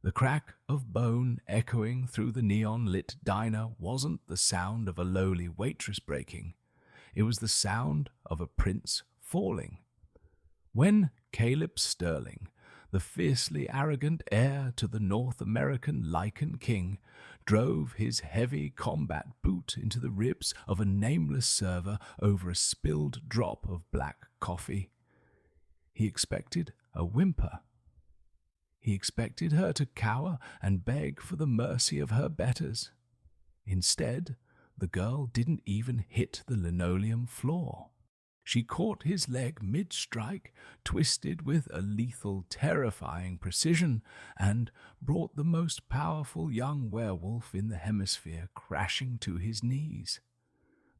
The crack of bone echoing through the neon-lit diner wasn't the sound of a lowly waitress breaking. It was the sound of a prince falling. When Caleb Sterling, the fiercely arrogant heir to the North American Lycan king, drove his heavy combat boot into the ribs of a nameless server over a spilled drop of black coffee, he expected a whimper. He expected her to cower and beg for the mercy of her betters. Instead, the girl didn't even hit the linoleum floor. She caught his leg mid-strike, twisted with a lethal, terrifying precision, and brought the most powerful young werewolf in the hemisphere crashing to his knees.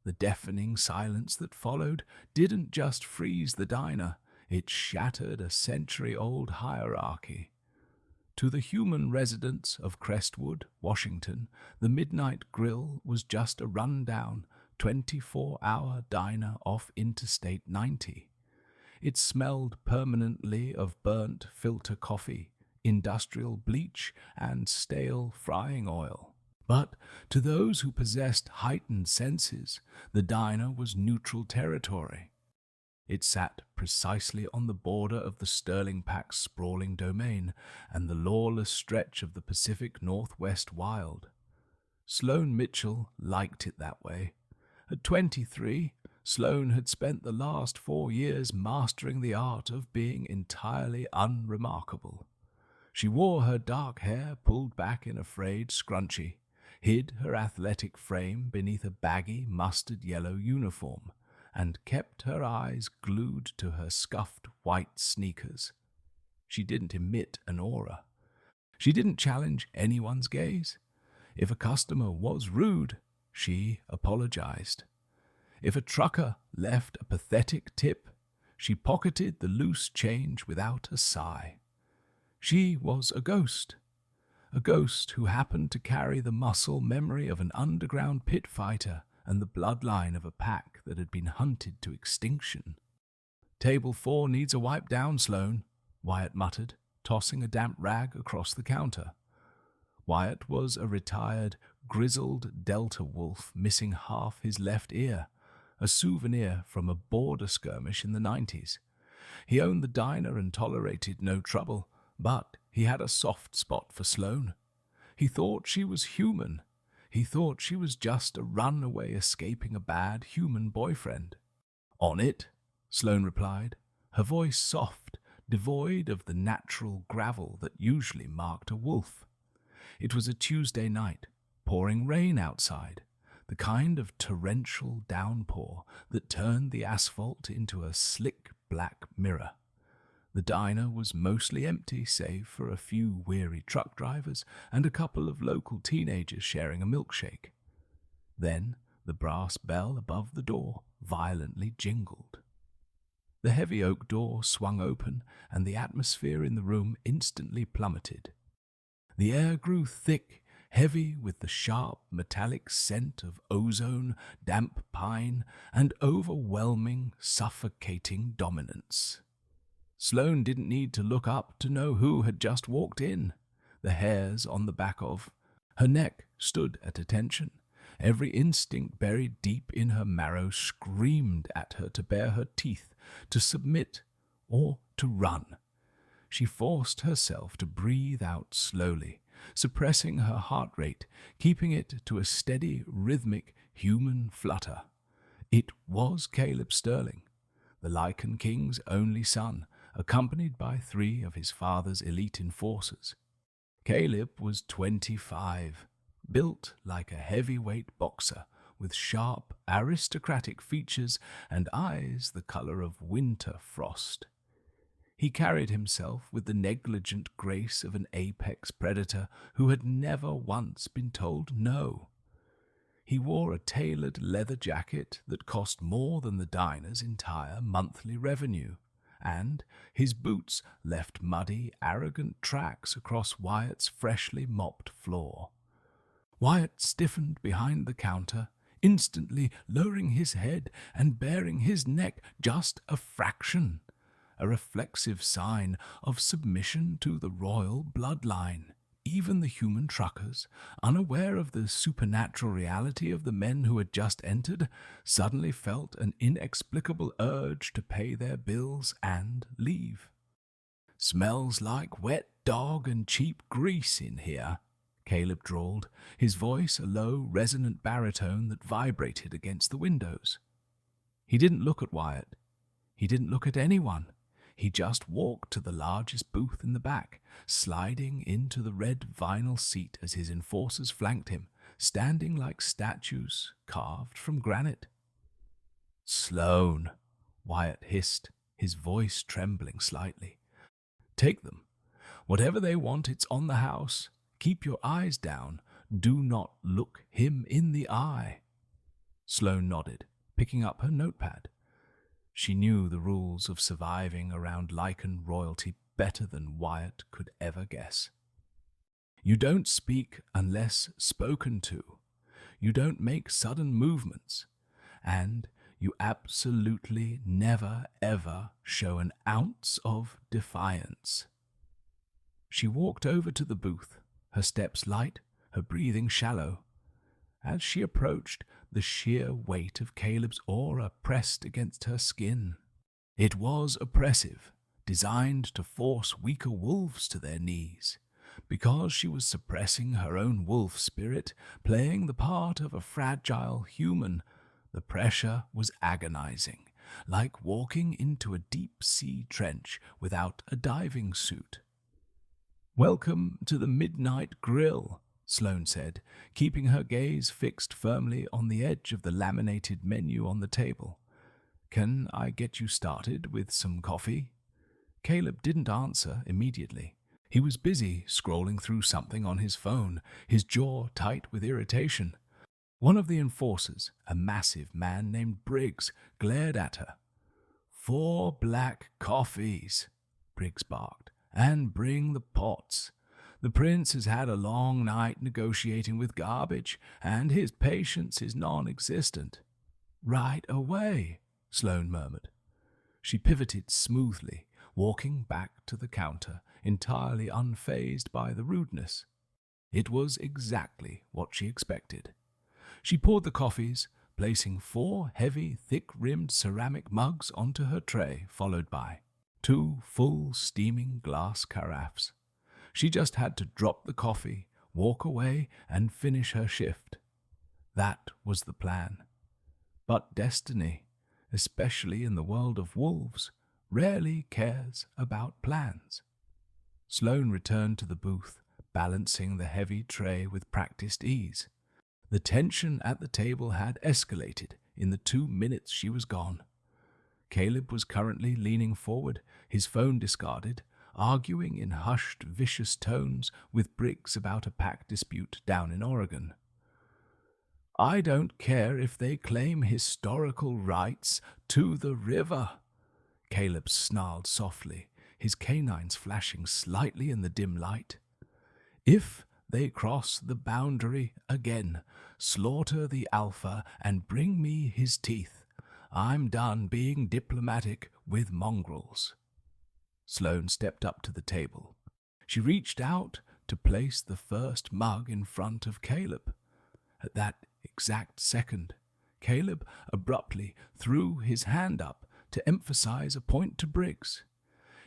The deafening silence that followed didn't just freeze the diner, it shattered a century-old hierarchy. To the human residents of Crestwood, Washington, the Midnight Grill was just a run-down, 24-hour diner off Interstate 90. It smelled permanently of burnt filter coffee, industrial bleach, and stale frying oil. But to those who possessed heightened senses, the diner was neutral territory. It sat precisely on the border of the Sterling Pack's sprawling domain and the lawless stretch of the Pacific Northwest wild. Sloane Mitchell liked it that way. At 23, Sloane had spent the last 4 years mastering the art of being entirely unremarkable. She wore her dark hair pulled back in a frayed scrunchie, hid her athletic frame beneath a baggy mustard yellow uniform, and kept her eyes glued to her scuffed white sneakers. She didn't emit an aura. She didn't challenge anyone's gaze. If a customer was rude, she apologized. If a trucker left a pathetic tip, she pocketed the loose change without a sigh. She was a ghost who happened to carry the muscle memory of an underground pit fighter and the bloodline of a pack that had been hunted to extinction. "Table 4 needs a wipe down, Sloane," Wyatt muttered, tossing a damp rag across the counter. Wyatt was a retired, grizzled Delta wolf missing half his left ear, a souvenir from a border skirmish in the 90s. He owned the diner and tolerated no trouble, but he had a soft spot for Sloane. He thought she was human. He thought she was just a runaway escaping a bad human boyfriend. "On it," Sloane replied, her voice soft, devoid of the natural gravel that usually marked a wolf. It was a Tuesday night, pouring rain outside, the kind of torrential downpour that turned the asphalt into a slick black mirror. The diner was mostly empty save for a few weary truck drivers and a couple of local teenagers sharing a milkshake. Then the brass bell above the door violently jingled. The heavy oak door swung open and the atmosphere in the room instantly plummeted. The air grew thick, heavy with the sharp metallic scent of ozone, damp pine, and overwhelming, suffocating dominance. Sloane didn't need to look up to know who had just walked in. The hairs on the back of her neck stood at attention. Every instinct buried deep in her marrow screamed at her to bare her teeth, to submit, or to run. She forced herself to breathe out slowly, suppressing her heart rate, keeping it to a steady, rhythmic, human flutter. It was Caleb Sterling, the Lycan King's only son, accompanied by 3 of his father's elite enforcers. Caleb was 25, built like a heavyweight boxer, with sharp, aristocratic features and eyes the color of winter frost. He carried himself with the negligent grace of an apex predator who had never once been told no. He wore a tailored leather jacket that cost more than the diner's entire monthly revenue, and his boots left muddy, arrogant tracks across Wyatt's freshly mopped floor. Wyatt stiffened behind the counter, instantly lowering his head and baring his neck just a fraction, a reflexive sign of submission to the royal bloodline. even the human truckers, unaware of the supernatural reality of the men who had just entered, suddenly felt an inexplicable urge to pay their bills and leave. "Smells like wet dog and cheap grease in here," Caleb drawled, his voice a low, resonant baritone that vibrated against the windows. He didn't look at Wyatt. He didn't look at anyone. He just walked to the largest booth in the back, sliding into the red vinyl seat as his enforcers flanked him, standing like statues carved from granite. "Sloane," Wyatt hissed, his voice trembling slightly. "Take them. Whatever they want, it's on the house. Keep your eyes down. Do not look him in the eye." Sloane nodded, picking up her notepad. She knew the rules of surviving around Lycan royalty better than Wyatt could ever guess. You don't speak unless spoken to. You don't make sudden movements. And you absolutely never, ever show an ounce of defiance. She walked over to the booth, her steps light, her breathing shallow. As she approached, the sheer weight of Caleb's aura pressed against her skin. It was oppressive, designed to force weaker wolves to their knees. Because she was suppressing her own wolf spirit, playing the part of a fragile human, the pressure was agonizing, like walking into a deep-sea trench without a diving suit. "Welcome to the Midnight Grill," Sloane said, keeping her gaze fixed firmly on the edge of the laminated menu on the table. "Can I get you started with some coffee?" Caleb didn't answer immediately. He was busy scrolling through something on his phone, his jaw tight with irritation. One of the enforcers, a massive man named Briggs, glared at her. "4 black coffees," Briggs barked, "and bring the pots. The prince has had a long night negotiating with garbage, and his patience is non-existent." "Right away," Sloane murmured. She pivoted smoothly, walking back to the counter, entirely unfazed by the rudeness. It was exactly what she expected. She poured the coffees, placing 4 heavy, thick-rimmed ceramic mugs onto her tray, followed by 2 full, steaming glass carafes. She just had to drop the coffee, walk away, and finish her shift. That was the plan. But destiny, especially in the world of wolves, rarely cares about plans. Sloane returned to the booth, balancing the heavy tray with practiced ease. The tension at the table had escalated in the 2 minutes she was gone. Caleb was currently leaning forward, his phone discarded, arguing in hushed, vicious tones with Briggs about a pack dispute down in Oregon. "I don't care if they claim historical rights to the river," Caleb snarled softly, his canines flashing slightly in the dim light. "If they cross the boundary again, slaughter the alpha and bring me his teeth. I'm done being diplomatic with mongrels." Sloane stepped up to the table. She reached out to place the first mug in front of Caleb. At that exact second, Caleb abruptly threw his hand up to emphasize a point to Briggs.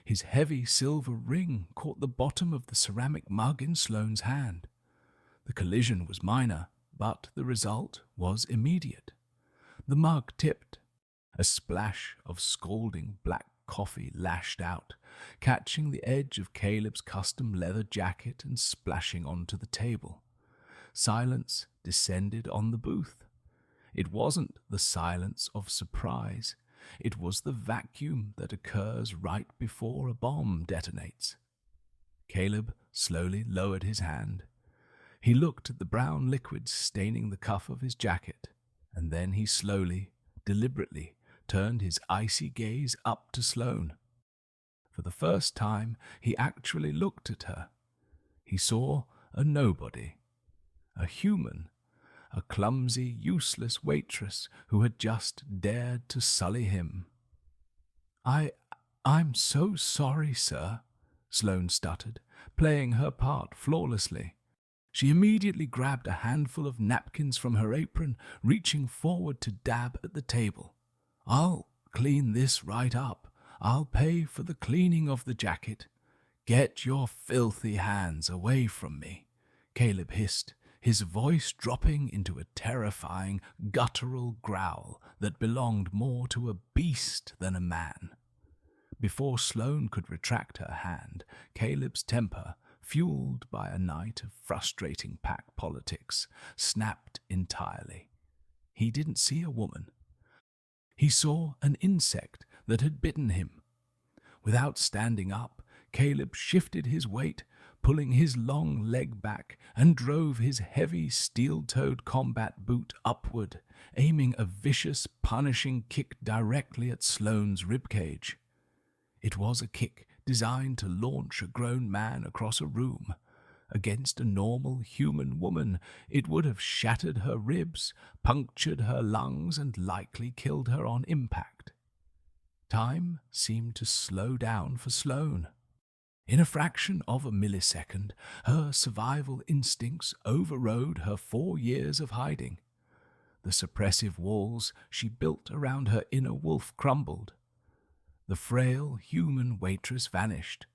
His heavy silver ring caught the bottom of the ceramic mug in Sloane's hand. The collision was minor, but the result was immediate. The mug tipped. A splash of scalding black coffee lashed out, catching the edge of Caleb's custom leather jacket and splashing onto the table. Silence descended on the booth. It wasn't the silence of surprise. It was the vacuum that occurs right before a bomb detonates. Caleb slowly lowered his hand. He looked at the brown liquid staining the cuff of his jacket, and then he slowly, deliberately, turned his icy gaze up to Sloane. For the first time, he actually looked at her. He saw a nobody, a human, a clumsy, useless waitress who had just dared to sully him. I'm so sorry, sir," Sloane stuttered, playing her part flawlessly. She immediately grabbed a handful of napkins from her apron, reaching forward to dab at the table. "I'll clean this right up. I'll pay for the cleaning of the jacket. Get your filthy hands away from me," Caleb hissed, his voice dropping into a terrifying, guttural growl that belonged more to a beast than a man. Before Sloane could retract her hand, Caleb's temper, fueled by a night of frustrating pack politics, snapped entirely. He didn't see a woman. He saw an insect that had bitten him. Without standing up, Caleb shifted his weight, pulling his long leg back, and drove his heavy steel-toed combat boot upward, aiming a vicious, punishing kick directly at Sloane's ribcage. It was a kick designed to launch a grown man across a room. Against a normal human woman, it would have shattered her ribs, punctured her lungs, and likely killed her on impact. Time seemed to slow down for Sloane. In a fraction of a millisecond, her survival instincts overrode her 4 years of hiding. The suppressive walls she built around her inner wolf crumbled. The frail human waitress vanished,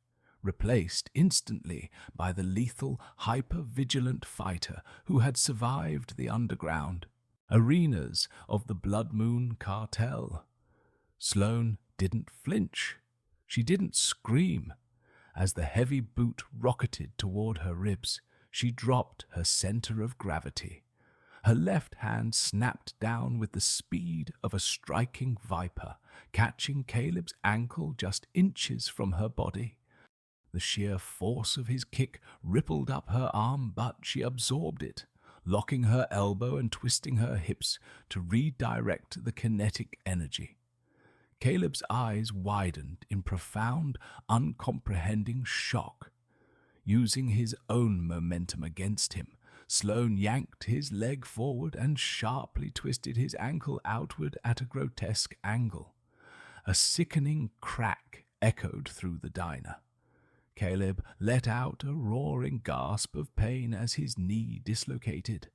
replaced instantly by the lethal, hyper-vigilant fighter who had survived the underground arenas of the Blood Moon cartel. Sloane didn't flinch. She didn't scream. As the heavy boot rocketed toward her ribs, she dropped her center of gravity. Her left hand snapped down with the speed of a striking viper, catching Caleb's ankle just inches from her body. The sheer force of his kick rippled up her arm, but she absorbed it, locking her elbow and twisting her hips to redirect the kinetic energy. Caleb's eyes widened in profound, uncomprehending shock. Using his own momentum against him, Sloane yanked his leg forward and sharply twisted his ankle outward at a grotesque angle. A sickening crack echoed through the diner. Caleb let out a roaring gasp of pain as his knee dislocated.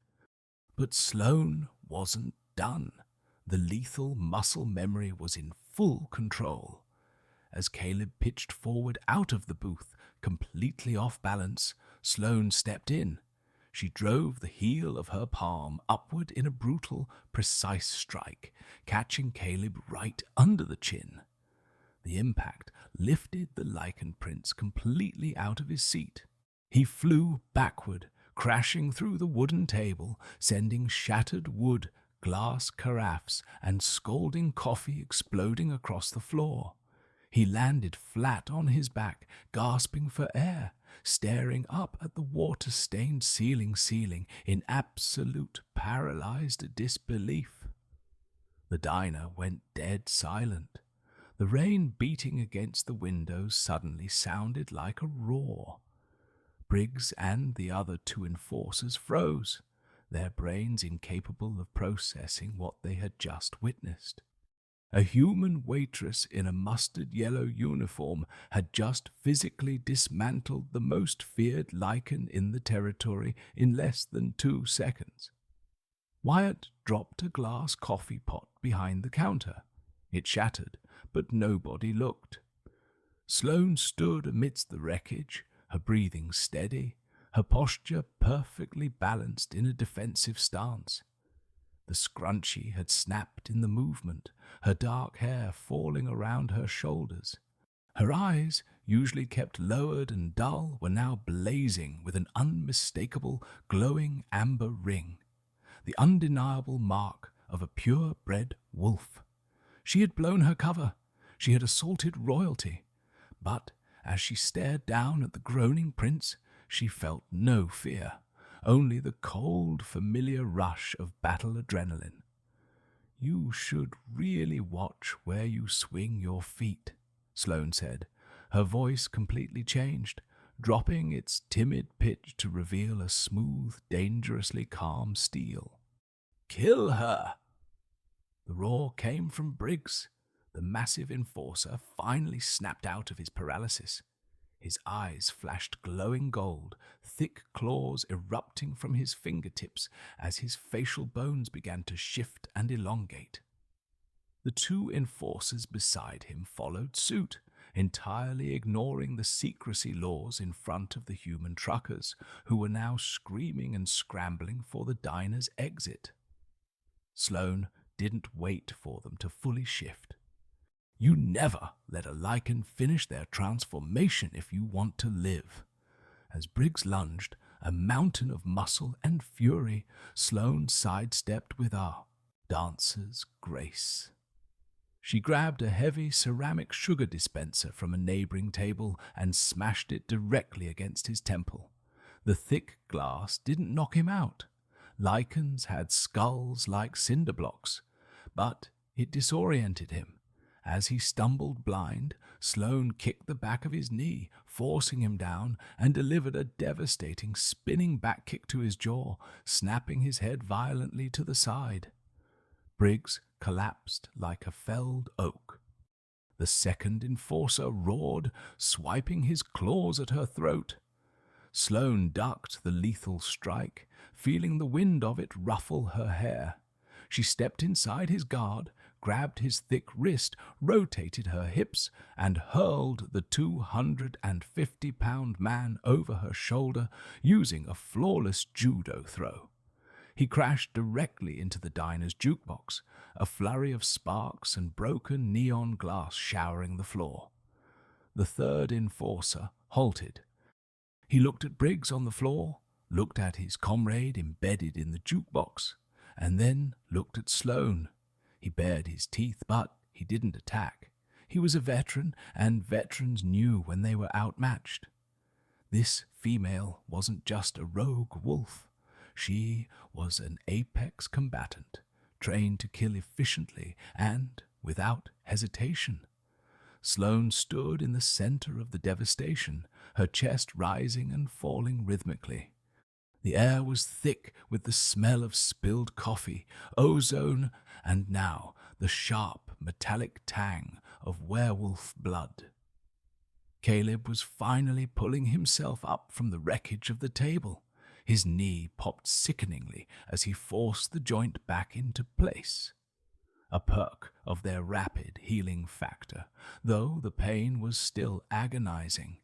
But Sloane wasn't done. The lethal muscle memory was in full control. As Caleb pitched forward out of the booth, completely off balance, Sloane stepped in. She drove the heel of her palm upward in a brutal, precise strike, catching Caleb right under the chin. The impact lifted the Lycan Prince completely out of his seat. He flew backward, crashing through the wooden table, sending shattered wood, glass carafes, and scalding coffee exploding across the floor. He landed flat on his back, gasping for air, staring up at the water-stained ceiling in absolute paralyzed disbelief. The diner went dead silent. The rain beating against the windows suddenly sounded like a roar. Briggs and the other 2 enforcers froze, their brains incapable of processing what they had just witnessed. A human waitress in a mustard-yellow uniform had just physically dismantled the most feared Lycan in the territory in less than 2 seconds. Wyatt dropped a glass coffee pot behind the counter. It shattered, but nobody looked. Sloane stood amidst the wreckage, her breathing steady, her posture perfectly balanced in a defensive stance. The scrunchie had snapped in the movement, her dark hair falling around her shoulders. Her eyes, usually kept lowered and dull, were now blazing with an unmistakable, glowing amber ring, the undeniable mark of a purebred wolf. She had blown her cover. She had assaulted royalty. But as she stared down at the groaning prince, she felt no fear, only the cold, familiar rush of battle adrenaline. "You should really watch where you swing your feet," Sloane said, her voice completely changed, dropping its timid pitch to reveal a smooth, dangerously calm steel. "Kill her!" The roar came from Briggs. The massive enforcer finally snapped out of his paralysis. His eyes flashed glowing gold, thick claws erupting from his fingertips as his facial bones began to shift and elongate. The two enforcers beside him followed suit, entirely ignoring the secrecy laws in front of the human truckers, who were now screaming and scrambling for the diner's exit. Sloane didn't wait for them to fully shift. You never let a Lycan finish their transformation if you want to live. As Briggs lunged, a mountain of muscle and fury, Sloane sidestepped with a dancer's grace. She grabbed a heavy ceramic sugar dispenser from a neighboring table and smashed it directly against his temple. The thick glass didn't knock him out. Lycans had skulls like cinder blocks, but it disoriented him. As he stumbled blind, Sloane kicked the back of his knee, forcing him down, and delivered a devastating spinning back kick to his jaw, snapping his head violently to the side. Briggs collapsed like a felled oak. The second enforcer roared, swiping his claws at her throat. Sloane ducked the lethal strike, feeling the wind of it ruffle her hair. She stepped inside his guard, grabbed his thick wrist, rotated her hips, and hurled the 250-pound man over her shoulder using a flawless judo throw. He crashed directly into the diner's jukebox, a flurry of sparks and broken neon glass showering the floor. The third enforcer halted. He looked at Briggs on the floor, looked at his comrade embedded in the jukebox, and then looked at Sloane. He bared his teeth, but he didn't attack. He was a veteran, and veterans knew when they were outmatched. This female wasn't just a rogue wolf. She was an apex combatant, trained to kill efficiently and without hesitation. Sloane stood in the center of the devastation, her chest rising and falling rhythmically. The air was thick with the smell of spilled coffee, ozone, and now the sharp, metallic tang of werewolf blood. Caleb was finally pulling himself up from the wreckage of the table. His knee popped sickeningly as he forced the joint back into place. A perk of their rapid healing factor, though the pain was still agonizing.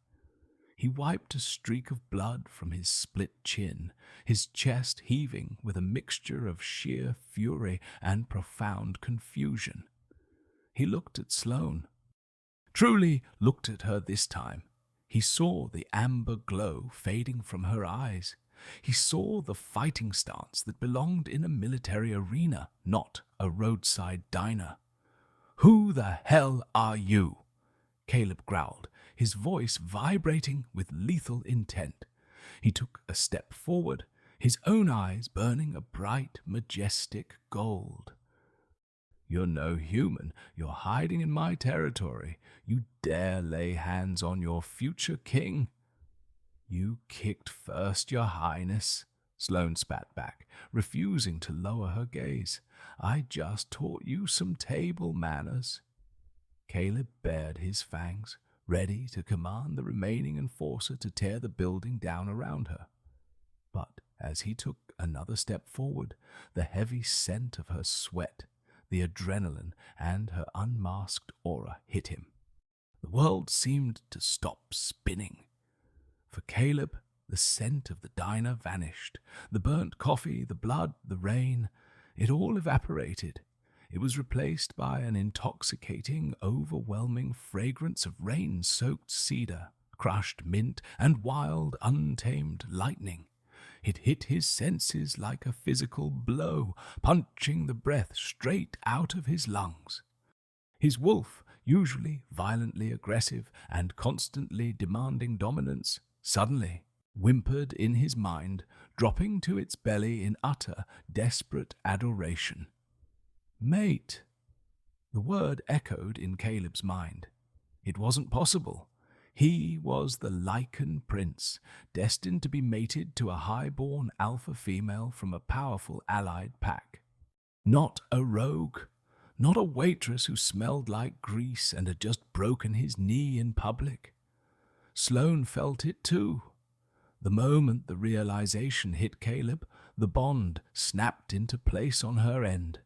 He wiped a streak of blood from his split chin, his chest heaving with a mixture of sheer fury and profound confusion. He looked at Sloane. Truly looked at her this time. He saw the amber glow fading from her eyes. He saw the fighting stance that belonged in a military arena, not a roadside diner. "Who the hell are you?" Caleb growled, his voice vibrating with lethal intent. He took a step forward, his own eyes burning a bright, majestic gold. "You're no human. You're hiding in my territory. You dare lay hands on your future king?" "You kicked first, your highness," Sloane spat back, refusing to lower her gaze. "I just taught you some table manners." Caleb bared his fangs, ready to command the remaining enforcer to tear the building down around her. But as he took another step forward, the heavy scent of her sweat, the adrenaline, and her unmasked aura hit him. The world seemed to stop spinning. For Caleb, the scent of the diner vanished. The burnt coffee, the blood, the rain, it all evaporated. It was replaced by an intoxicating, overwhelming fragrance of rain-soaked cedar, crushed mint, and wild, untamed lightning. It hit his senses like a physical blow, punching the breath straight out of his lungs. His wolf, usually violently aggressive and constantly demanding dominance, suddenly whimpered in his mind, dropping to its belly in utter, desperate adoration. "Mate!" The word echoed in Caleb's mind. It wasn't possible. He was the Lycan Prince, destined to be mated to a high-born alpha female from a powerful allied pack. Not a rogue, not a waitress who smelled like grease and had just broken his knee in public. Sloane felt it too. The moment the realization hit Caleb, the bond snapped into place on her end.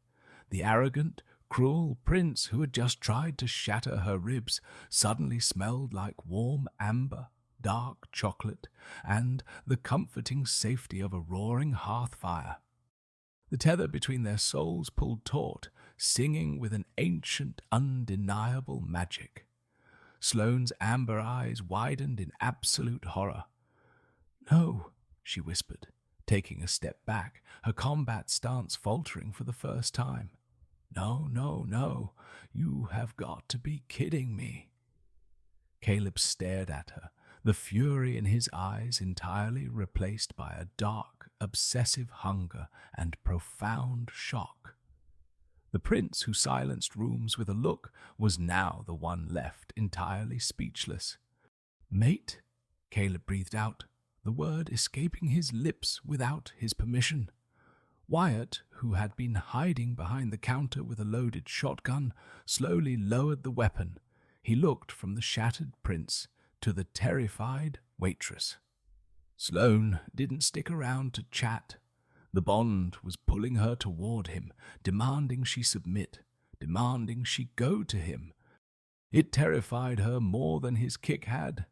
The arrogant, cruel prince who had just tried to shatter her ribs suddenly smelled like warm amber, dark chocolate, and the comforting safety of a roaring hearth fire. The tether between their souls pulled taut, singing with an ancient, undeniable magic. Sloane's amber eyes widened in absolute horror. "No," she whispered, taking a step back, her combat stance faltering for the first time. "No, no, no, you have got to be kidding me." Caleb stared at her, the fury in his eyes entirely replaced by a dark, obsessive hunger and profound shock. The prince, who silenced rooms with a look, was now the one left entirely speechless. "Mate," Caleb breathed out, the word escaping his lips without his permission. Wyatt, who had been hiding behind the counter with a loaded shotgun, slowly lowered the weapon. He looked from the shattered prince to the terrified waitress. Sloane didn't stick around to chat. The bond was pulling her toward him, demanding she submit, demanding she go to him. It terrified her more than his kick had.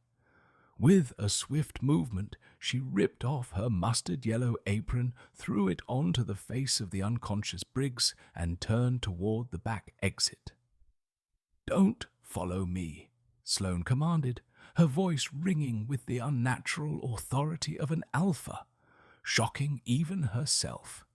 With a swift movement, she ripped off her mustard-yellow apron, threw it onto the face of the unconscious Briggs, and turned toward the back exit. "Don't follow me," Sloane commanded, her voice ringing with the unnatural authority of an alpha, shocking even herself.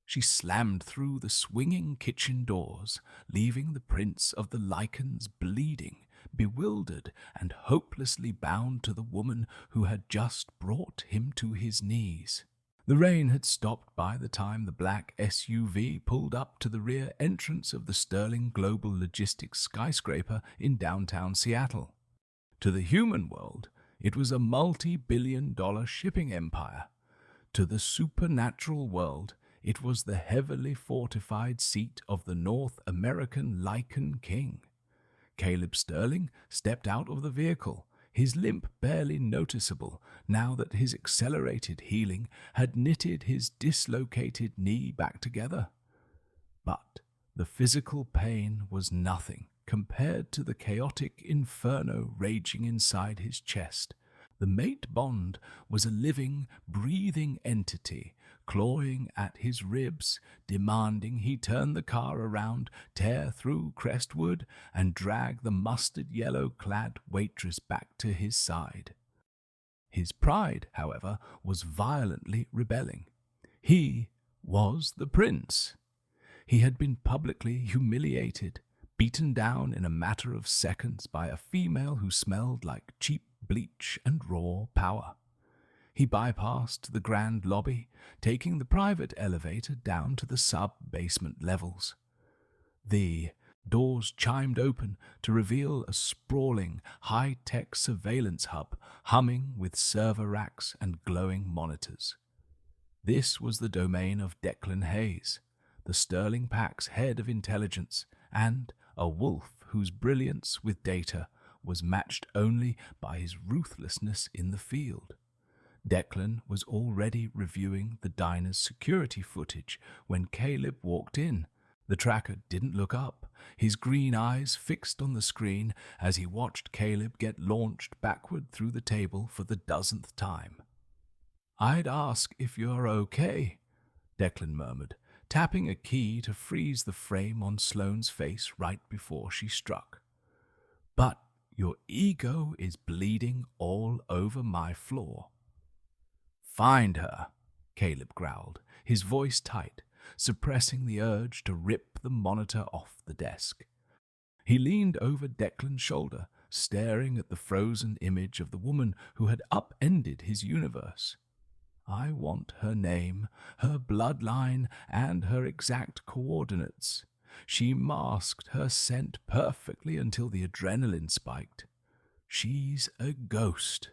She slammed through the swinging kitchen doors, leaving the Prince of the Lycans bleeding, bewildered and hopelessly bound to the woman who had just brought him to his knees. The rain had stopped by the time the black SUV pulled up to the rear entrance of the Sterling Global Logistics skyscraper in downtown Seattle. To the human world, it was a multi-billion-dollar shipping empire. To the supernatural world, it was the heavily fortified seat of the North American Lycan King. Caleb Sterling stepped out of the vehicle, his limp barely noticeable now that his accelerated healing had knitted his dislocated knee back together. But the physical pain was nothing compared to the chaotic inferno raging inside his chest. The mate bond was a living, breathing entity, clawing at his ribs, demanding he turn the car around, tear through Crestwood, and drag the mustard-yellow-clad waitress back to his side. His pride, however, was violently rebelling. He was the prince. He had been publicly humiliated, beaten down in a matter of seconds by a female who smelled like cheap bleach and raw power. He bypassed the grand lobby, taking the private elevator down to the sub-basement levels. The doors chimed open to reveal a sprawling, high-tech surveillance hub humming with server racks and glowing monitors. This was the domain of Declan Hayes, the Sterling Pack's head of intelligence, and a wolf whose brilliance with data was matched only by his ruthlessness in the field. Declan was already reviewing the diner's security footage when Caleb walked in. The tracker didn't look up, his green eyes fixed on the screen as he watched Caleb get launched backward through the table for the 10th time. "I'd ask if you're okay," Declan murmured, tapping a key to freeze the frame on Sloane's face right before she struck. "But your ego is bleeding all over my floor." "Find her," Caleb growled, his voice tight, suppressing the urge to rip the monitor off the desk. He leaned over Declan's shoulder, staring at the frozen image of the woman who had upended his universe. "I want her name, her bloodline, and her exact coordinates. She masked her scent perfectly until the adrenaline spiked. She's a ghost."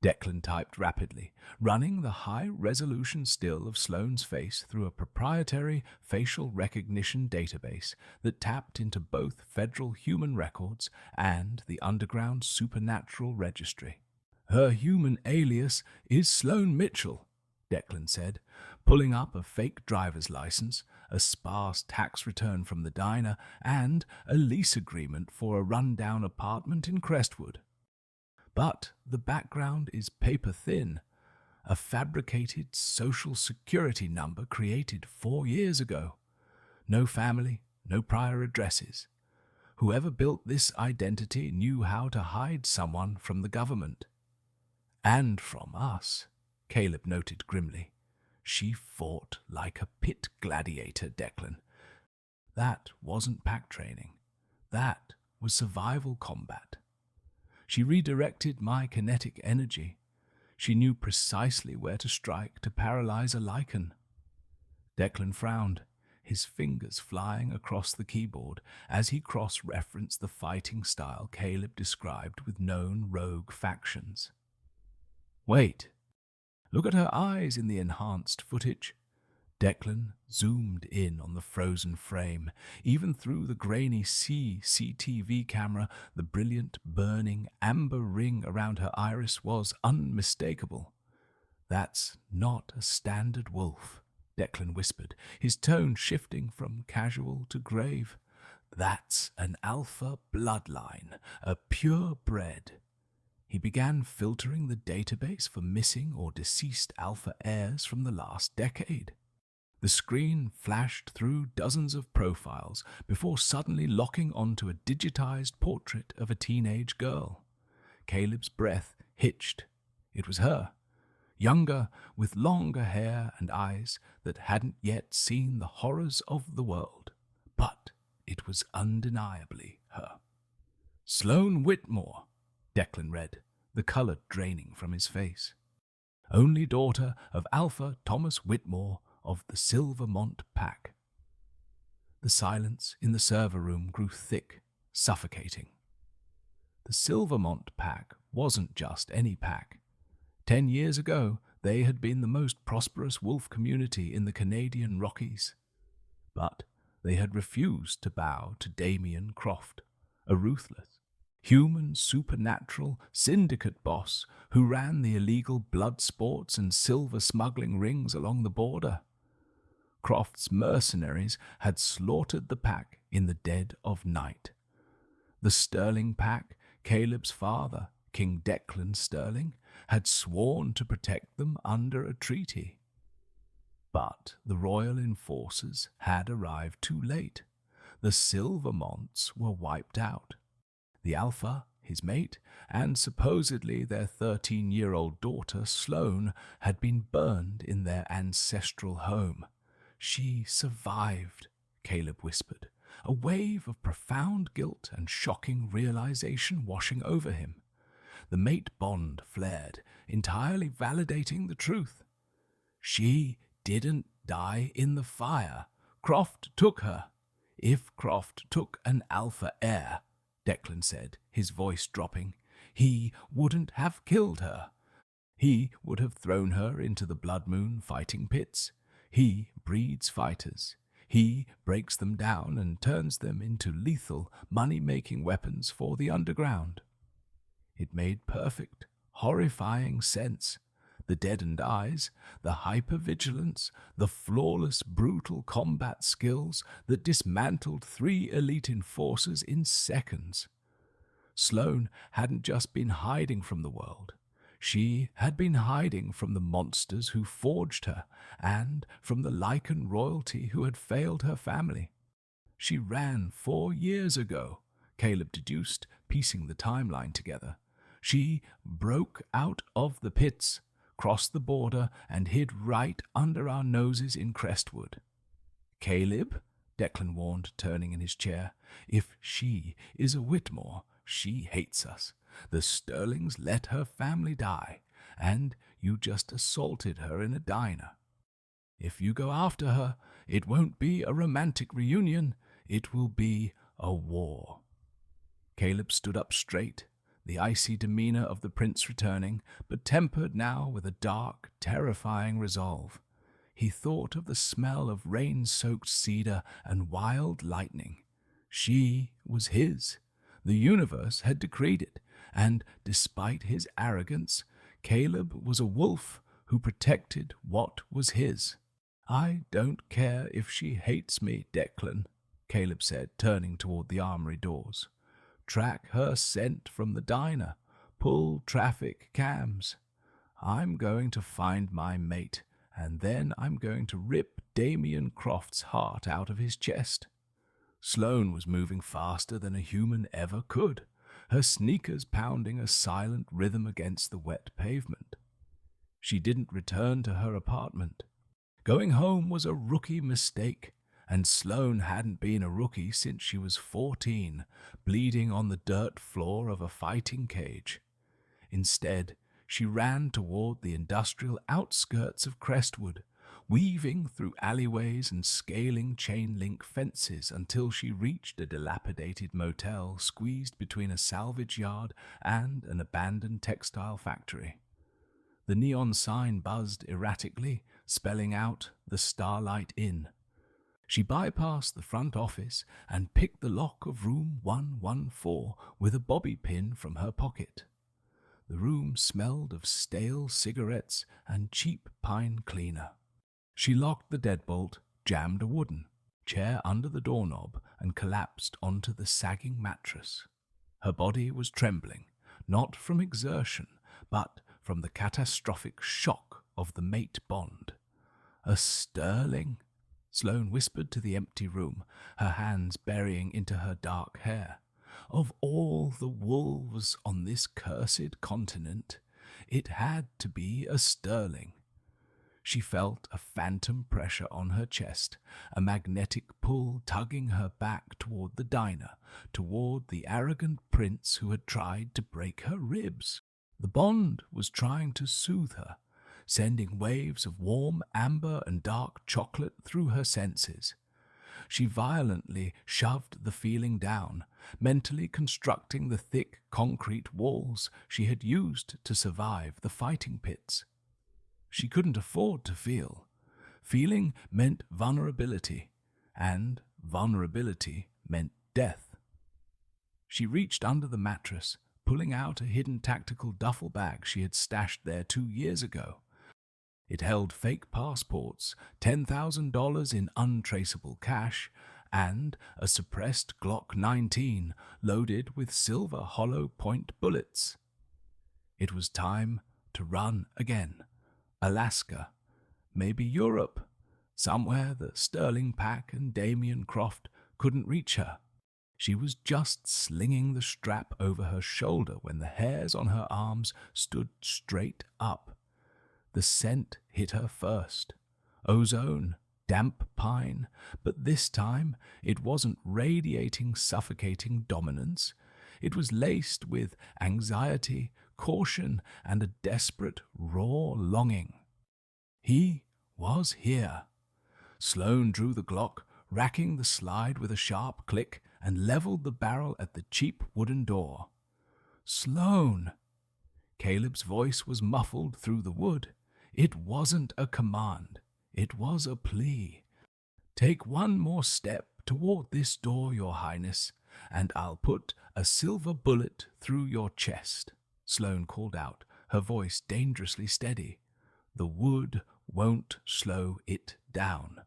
Declan typed rapidly, running the high-resolution still of Sloane's face through a proprietary facial recognition database that tapped into both federal human records and the underground supernatural registry. "Her human alias is Sloane Mitchell," Declan said, pulling up a fake driver's license, a sparse tax return from the diner, and a lease agreement for a rundown apartment in Crestwood. But the background is paper-thin, a fabricated social security number created 4 years ago. No family, no prior addresses. Whoever built this identity knew how to hide someone from the government. And from us, Caleb noted grimly. She fought like a pit gladiator, Declan. That wasn't pack training. That was survival combat. She redirected my kinetic energy. She knew precisely where to strike to paralyze a Lycan. Declan frowned, his fingers flying across the keyboard as he cross-referenced the fighting style Caleb described with known rogue factions. "Wait. Look at her eyes in the enhanced footage." Declan zoomed in on the frozen frame. Even through the grainy CCTV camera, the brilliant, burning, amber ring around her iris was unmistakable. "That's not a standard wolf," Declan whispered, his tone shifting from casual to grave. "That's an alpha bloodline, a purebred." He began filtering the database for missing or deceased alpha heirs from the last decade. The screen flashed through dozens of profiles before suddenly locking onto a digitized portrait of a teenage girl. Caleb's breath hitched. It was her, younger, with longer hair and eyes that hadn't yet seen the horrors of the world. But it was undeniably her. "Sloane Whitmore," Declan read, the color draining from his face. "Only daughter of Alpha Thomas Whitmore of the Silvermont Pack." The silence in the server room grew thick, suffocating. The Silvermont Pack wasn't just any pack. 10 years ago, they had been the most prosperous wolf community in the Canadian Rockies. But they had refused to bow to Damien Croft, a ruthless, human supernatural syndicate boss who ran the illegal blood sports and silver smuggling rings along the border. Croft's mercenaries had slaughtered the pack in the dead of night. The Sterling pack, Caleb's father, King Declan Sterling, had sworn to protect them under a treaty. But the royal enforcers had arrived too late. The Silvermonts were wiped out. The Alpha, his mate, and supposedly their 13-year-old daughter, Sloane, had been burned in their ancestral home. "She survived," Caleb whispered, a wave of profound guilt and shocking realization washing over him. The mate bond flared, entirely validating the truth. "She didn't die in the fire. Croft took her. If Croft took an alpha heir," Declan said, his voice dropping, "he wouldn't have killed her. He would have thrown her into the Blood Moon fighting pits. He breeds fighters. He breaks them down and turns them into lethal, money-making weapons for the underground." It made perfect, horrifying sense. The deadened eyes, the hypervigilance, the flawless, brutal combat skills that dismantled 3 elite enforcers in seconds. Sloane hadn't just been hiding from the world. She had been hiding from the monsters who forged her and from the Lycan royalty who had failed her family. She ran 4 years ago, Caleb deduced, piecing the timeline together. She broke out of the pits, crossed the border, and hid right under our noses in Crestwood. "Caleb," Declan warned, turning in his chair, "if she is a Whitmore, she hates us. The Sterlings let her family die, and you just assaulted her in a diner. If you go after her, it won't be a romantic reunion, it will be a war." Caleb stood up straight, the icy demeanor of the prince returning, but tempered now with a dark, terrifying resolve. He thought of the smell of rain-soaked cedar and wild lightning. She was his. The universe had decreed it, and despite his arrogance, Caleb was a wolf who protected what was his. "I don't care if she hates me, Declan," Caleb said, turning toward the armory doors. "Track her scent from the diner. Pull traffic cams. I'm going to find my mate, and then I'm going to rip Damien Croft's heart out of his chest." Sloane was moving faster than a human ever could, her sneakers pounding a silent rhythm against the wet pavement. She didn't return to her apartment. Going home was a rookie mistake, and Sloane hadn't been a rookie since she was 14, bleeding on the dirt floor of a fighting cage. Instead, she ran toward the industrial outskirts of Crestwood, weaving through alleyways and scaling chain-link fences until she reached a dilapidated motel squeezed between a salvage yard and an abandoned textile factory. The neon sign buzzed erratically, spelling out the Starlight Inn. She bypassed the front office and picked the lock of room 114 with a bobby pin from her pocket. The room smelled of stale cigarettes and cheap pine cleaner. She locked the deadbolt, jammed a wooden chair under the doorknob, and collapsed onto the sagging mattress. Her body was trembling, not from exertion, but from the catastrophic shock of the mate bond. "A Sterling?" Sloane whispered to the empty room, her hands burying into her dark hair. Of all the wolves on this cursed continent, it had to be a Sterling. She felt a phantom pressure on her chest, a magnetic pull tugging her back toward the diner, toward the arrogant prince who had tried to break her ribs. The bond was trying to soothe her, sending waves of warm amber and dark chocolate through her senses. She violently shoved the feeling down, mentally constructing the thick concrete walls she had used to survive the fighting pits. She couldn't afford to feel. Feeling meant vulnerability, and vulnerability meant death. She reached under the mattress, pulling out a hidden tactical duffel bag she had stashed there 2 years ago. It held fake passports, $10,000 in untraceable cash, and a suppressed Glock 19 loaded with silver hollow point bullets. It was time to run again. Alaska, maybe Europe, somewhere the Sterling Pack and Damien Croft couldn't reach her. She was just slinging the strap over her shoulder when the hairs on her arms stood straight up. The scent hit her first. Ozone, damp pine, but this time it wasn't radiating suffocating dominance. It was laced with anxiety, caution, and a desperate, raw longing. He was here. Sloane drew the Glock, racking the slide with a sharp click, and leveled the barrel at the cheap wooden door. "Sloane!" Caleb's voice was muffled through the wood. It wasn't a command. It was a plea. "Take one more step toward this door, Your Highness, and I'll put a silver bullet through your chest," Sloane called out, her voice dangerously steady. "The wood won't slow it down."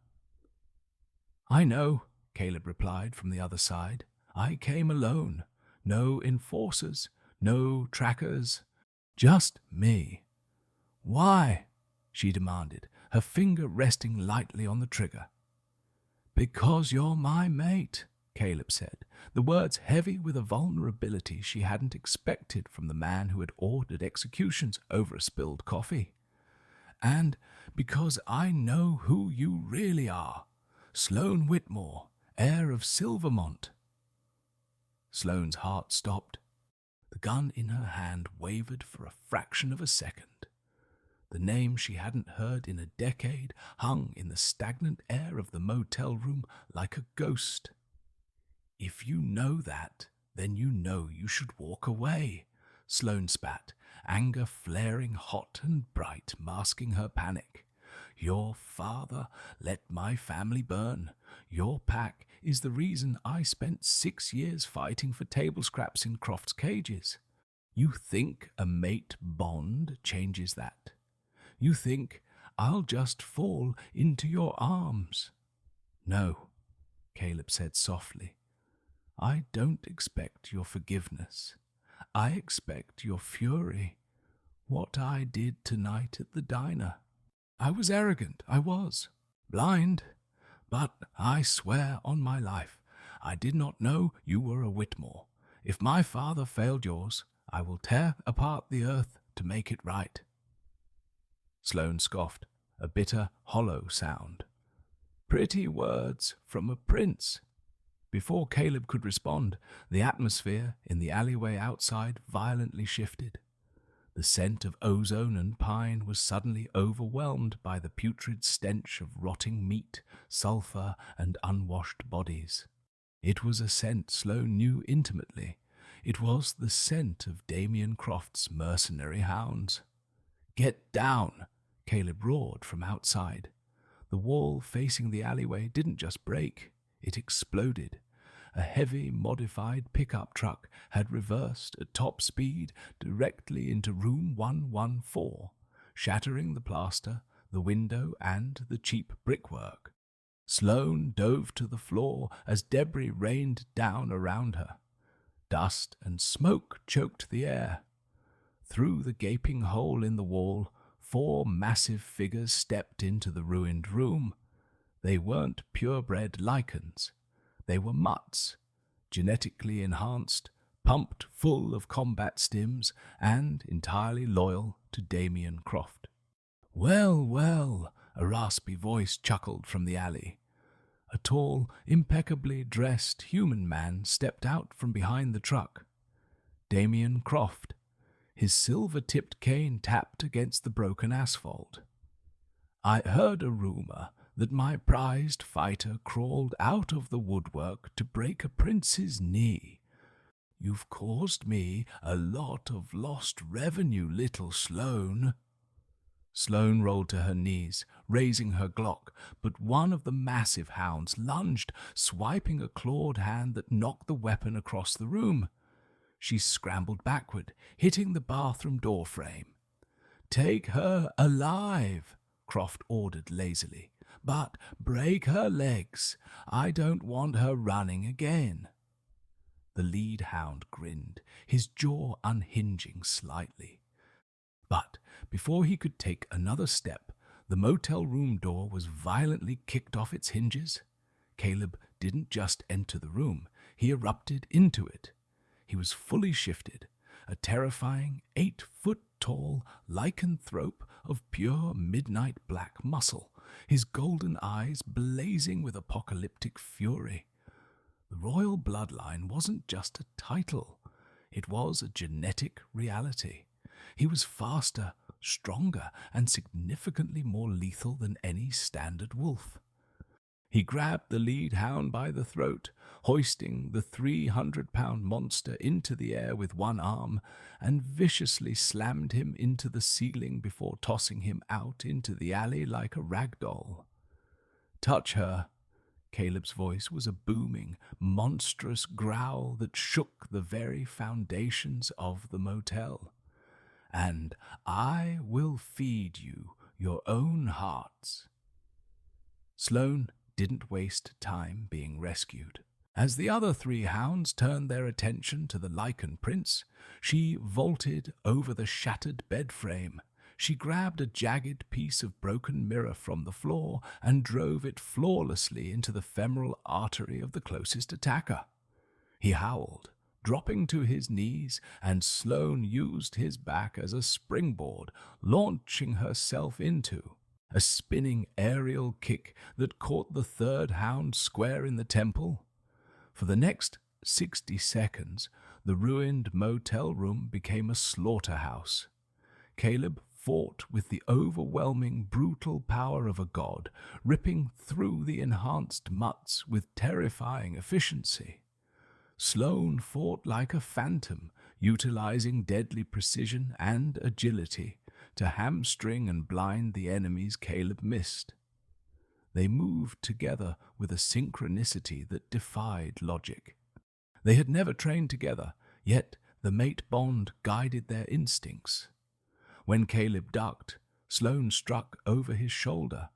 "I know," Caleb replied from the other side. "I came alone. No enforcers, no trackers, just me." "Why?" she demanded, her finger resting lightly on the trigger. "Because you're my mate," Caleb said, the words heavy with a vulnerability she hadn't expected from the man who had ordered executions over a spilled coffee. "And because I know who you really are, Sloane Whitmore, heir of Silvermont." Sloane's heart stopped. The gun in her hand wavered for a fraction of a second. The name she hadn't heard in a decade hung in the stagnant air of the motel room like a ghost. "If you know that, then you know you should walk away," Sloane spat, anger flaring hot and bright, masking her panic. Your father let my family burn. Your pack is the reason I spent 6 years fighting for table scraps in Croft's cages. You think a mate bond changes that? You think I'll just fall into your arms? No, Caleb said softly. I don't expect your forgiveness. I expect your fury. What I did tonight at the diner. I was arrogant, I was. Blind. But I swear on my life, I did not know you were a Whitmore. If my father failed yours, I will tear apart the earth to make it right. Sloane scoffed, a bitter, hollow sound. Pretty words from a prince. Before Caleb could respond, the atmosphere in the alleyway outside violently shifted. The scent of ozone and pine was suddenly overwhelmed by the putrid stench of rotting meat, sulphur, and unwashed bodies. It was a scent Sloane knew intimately. It was the scent of Damien Croft's mercenary hounds. Get down! Caleb roared from outside. The wall facing the alleyway didn't just break, it exploded. A heavy, modified pickup truck had reversed at top speed directly into room 114, shattering the plaster, the window, and the cheap brickwork. Sloane dove to the floor as debris rained down around her. Dust and smoke choked the air. Through the gaping hole in the wall, 4 massive figures stepped into the ruined room. They weren't purebred Lycans. They were mutts, genetically enhanced, pumped full of combat stims, and entirely loyal to Damien Croft. Well, well, a raspy voice chuckled from the alley. A tall, impeccably dressed human man stepped out from behind the truck. Damien Croft. His silver-tipped cane tapped against the broken asphalt. I heard a rumor that my prized fighter crawled out of the woodwork to break a prince's knee. You've caused me a lot of lost revenue, little Sloane. Sloane rolled to her knees, raising her Glock, but one of the massive hounds lunged, swiping a clawed hand that knocked the weapon across the room. She scrambled backward, hitting the bathroom door frame. Take her alive, Croft ordered lazily. But break her legs. I don't want her running again. The lead hound grinned, his jaw unhinging slightly. But before he could take another step, the motel room door was violently kicked off its hinges. Caleb didn't just enter the room, he erupted into it. He was fully shifted, a terrifying 8-foot-tall lycanthrope of pure midnight black muscle, his golden eyes blazing with apocalyptic fury. The royal bloodline wasn't just a title, it was a genetic reality. He was faster, stronger, and significantly more lethal than any standard wolf. He grabbed the lead hound by the throat, hoisting the 300-pound monster into the air with one arm, and viciously slammed him into the ceiling before tossing him out into the alley like a rag doll. Touch her. Caleb's voice was a booming, monstrous growl that shook the very foundations of the motel. And I will feed you your own hearts. Sloane didn't waste time being rescued. As the other 3 hounds turned their attention to the Lycan Prince, she vaulted over the shattered bed frame. She grabbed a jagged piece of broken mirror from the floor and drove it flawlessly into the femoral artery of the closest attacker. He howled, dropping to his knees, and Sloane used his back as a springboard, launching herself into a spinning aerial kick that caught the 3rd hound square in the temple. For the next 60 seconds, the ruined motel room became a slaughterhouse. Caleb fought with the overwhelming, brutal power of a god, ripping through the enhanced mutts with terrifying efficiency. Sloane fought like a phantom, utilizing deadly precision and agility to hamstring and blind the enemies Caleb missed. They moved together with a synchronicity that defied logic. They had never trained together, yet the mate bond guided their instincts. When Caleb ducked, Sloane struck over his shoulder.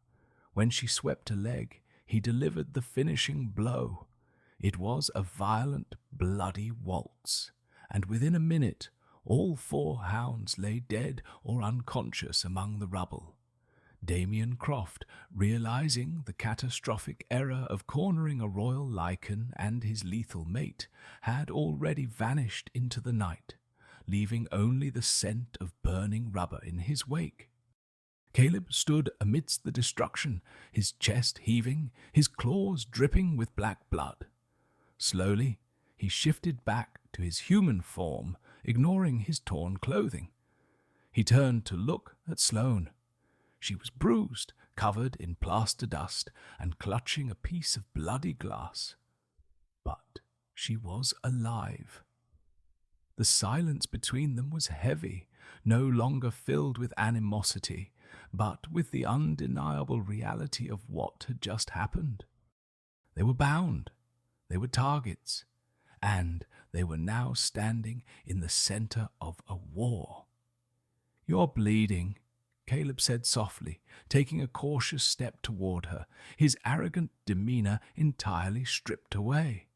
When she swept a leg, he delivered the finishing blow. It was a violent, bloody waltz, and within a minute, all 4 hounds lay dead or unconscious among the rubble. Damien Croft, realizing the catastrophic error of cornering a royal Lycan and his lethal mate, had already vanished into the night, leaving only the scent of burning rubber in his wake. Caleb stood amidst the destruction, his chest heaving, his claws dripping with black blood. Slowly, he shifted back to his human form, ignoring his torn clothing. He turned to look at Sloane. She was bruised, covered in plaster dust, and clutching a piece of bloody glass. But she was alive. The silence between them was heavy, no longer filled with animosity, but with the undeniable reality of what had just happened. They were bound, they were targets, and they were now standing in the center of a war. "You're bleeding," Caleb said softly, taking a cautious step toward her, his arrogant demeanor entirely stripped away.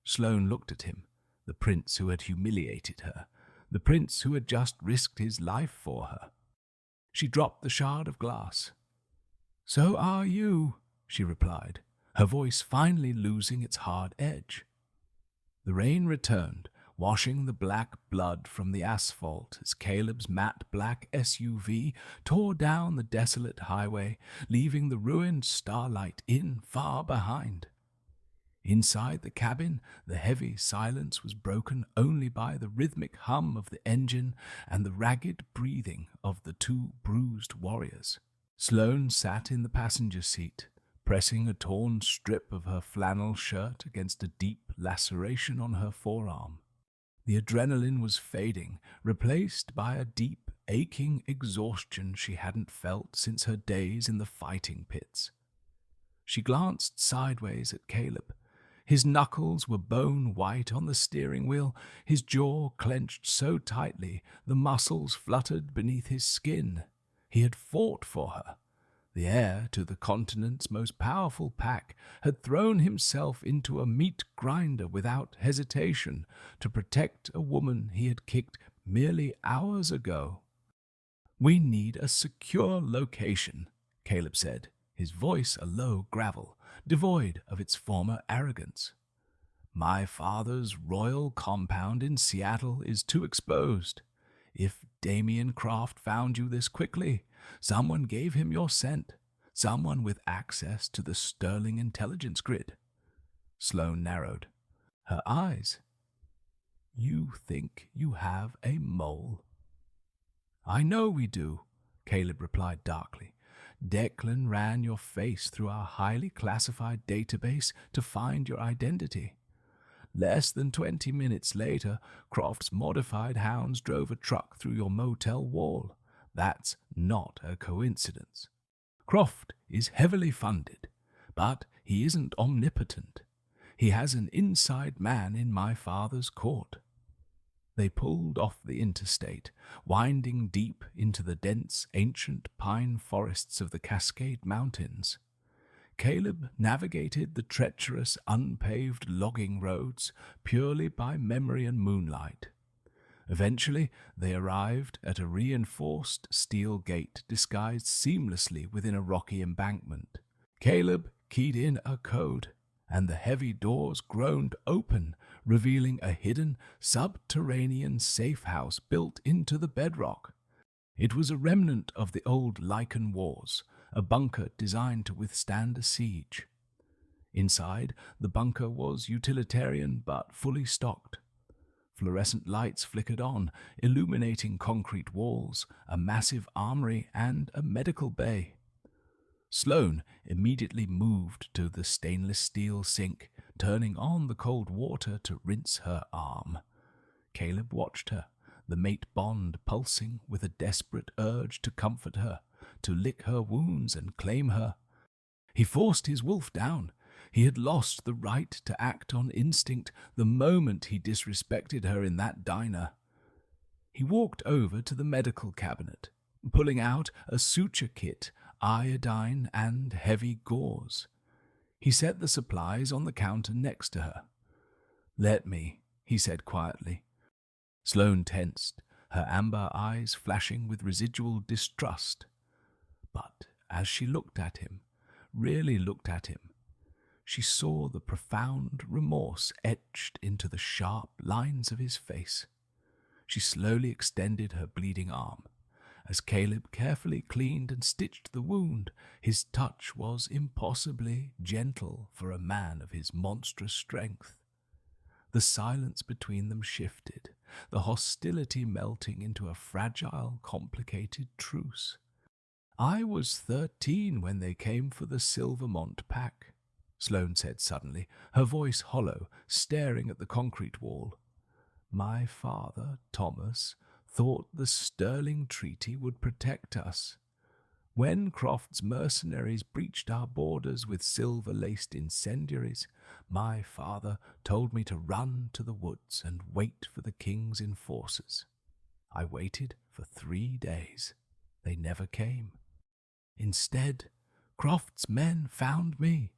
Sloane looked at him, the prince who had humiliated her, the prince who had just risked his life for her. She dropped the shard of glass. "So are you," she replied, her voice finally losing its hard edge. The rain returned, washing the black blood from the asphalt as Caleb's matte black SUV tore down the desolate highway, leaving the ruined Starlight Inn far behind. Inside the cabin, the heavy silence was broken only by the rhythmic hum of the engine and the ragged breathing of the 2 bruised warriors. Sloane sat in the passenger seat, pressing a torn strip of her flannel shirt against a deep laceration on her forearm. The adrenaline was fading, replaced by a deep, aching exhaustion she hadn't felt since her days in the fighting pits. She glanced sideways at Caleb. His knuckles were bone white on the steering wheel, his jaw clenched so tightly the muscles fluttered beneath his skin. He had fought for her. The heir to the continent's most powerful pack had thrown himself into a meat grinder without hesitation to protect a woman he had kicked merely hours ago. "We need a secure location," Caleb said, his voice a low gravel, devoid of its former arrogance. "My father's royal compound in Seattle is too exposed. If Damien Croft found you this quickly, someone gave him your scent, someone with access to the Sterling intelligence grid." Sloane narrowed her eyes. "You think you have a mole?" "I know we do," Caleb replied darkly. "Declan ran your face through our highly classified database to find your identity. Less than 20 minutes later, Croft's modified hounds drove a truck through your motel wall. That's not a coincidence. Croft is heavily funded, but he isn't omnipotent. He has an inside man in my father's court." They pulled off the interstate, winding deep into the dense, ancient pine forests of the Cascade Mountains. Caleb navigated the treacherous, unpaved logging roads purely by memory and moonlight. Eventually, they arrived at a reinforced steel gate disguised seamlessly within a rocky embankment. Caleb keyed in a code, and the heavy doors groaned open, revealing a hidden, subterranean safe house built into the bedrock. It was a remnant of the old Lycan Wars, a bunker designed to withstand a siege. Inside, the bunker was utilitarian but fully stocked. Fluorescent lights flickered on, illuminating concrete walls, a massive armory, and a medical bay. Sloane immediately moved to the stainless steel sink, turning on the cold water to rinse her arm. Caleb watched her, the mate bond pulsing with a desperate urge to comfort her, to lick her wounds and claim her. He forced his wolf down. He had lost the right to act on instinct the moment he disrespected her in that diner. He walked over to the medical cabinet, pulling out a suture kit, iodine, and heavy gauze. He set the supplies on the counter next to her. "Let me," he said quietly. Sloane tensed, her amber eyes flashing with residual distrust. But as she looked at him, really looked at him, she saw the profound remorse etched into the sharp lines of his face. She slowly extended her bleeding arm. As Caleb carefully cleaned and stitched the wound, his touch was impossibly gentle for a man of his monstrous strength. The silence between them shifted, the hostility melting into a fragile, complicated truce. "I was 13 when they came for the Silvermont pack," Sloane said suddenly, her voice hollow, staring at the concrete wall. "My father, Thomas, thought the Sterling Treaty would protect us. When Croft's mercenaries breached our borders with silver-laced incendiaries, my father told me to run to the woods and wait for the king's enforcers. I waited for 3 days. They never came. Instead, Croft's men found me."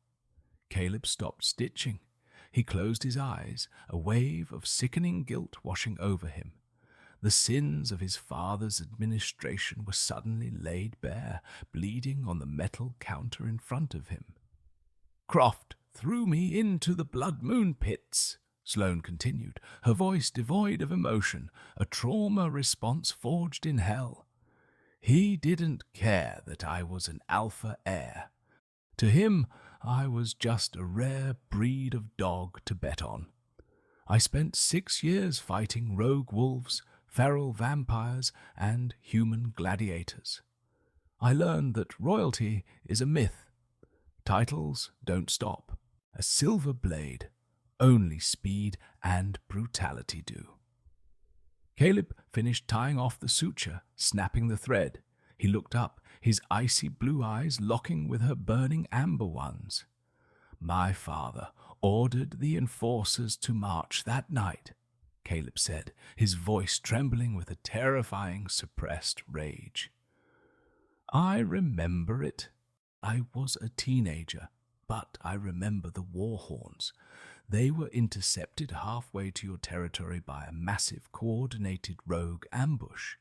Caleb stopped stitching. He closed his eyes, a wave of sickening guilt washing over him. The sins of his father's administration were suddenly laid bare, bleeding on the metal counter in front of him. "Croft threw me into the Blood Moon pits," Sloane continued, her voice devoid of emotion, a trauma response forged in hell. "He didn't care that I was an alpha heir. To him, I was just a rare breed of dog to bet on. I spent 6 years fighting rogue wolves, feral vampires, and human gladiators. I learned that royalty is a myth. Titles don't stop. A silver blade, only speed and brutality do." Caleb finished tying off the suture, snapping the thread. He looked up, his icy blue eyes locking with her burning amber ones. "My father ordered the enforcers to march that night," Caleb said, his voice trembling with a terrifying suppressed rage. "I remember it. I was a teenager, but I remember the war horns. They were intercepted halfway to your territory by a massive coordinated rogue ambush.